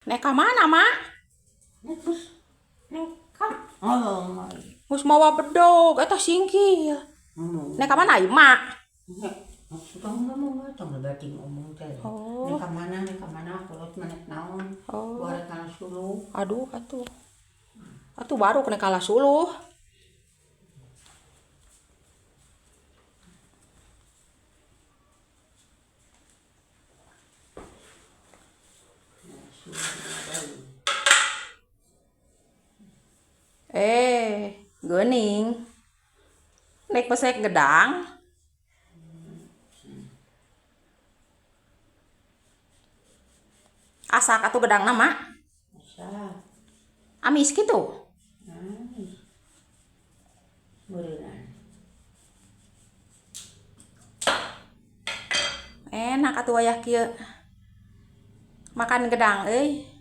Nek ka mana, Mak? Nek kan. Oh, Mus mawa bedog eta singkil. Nek ka mana ieu, Mak? nek tong ngomong tong berarti ngomong teh. Oh. Nek mana kulot manek naon. Oh. Goreng kana suluh. Aduh, atuh. Atuh baru kena kalah suluh. Geuning. Nek pesek gedang. Asak atuh gedangna, Mak. Asa. Amis kitu. Beureunan. Enak atuh wayah kieu. Makan gedang euy.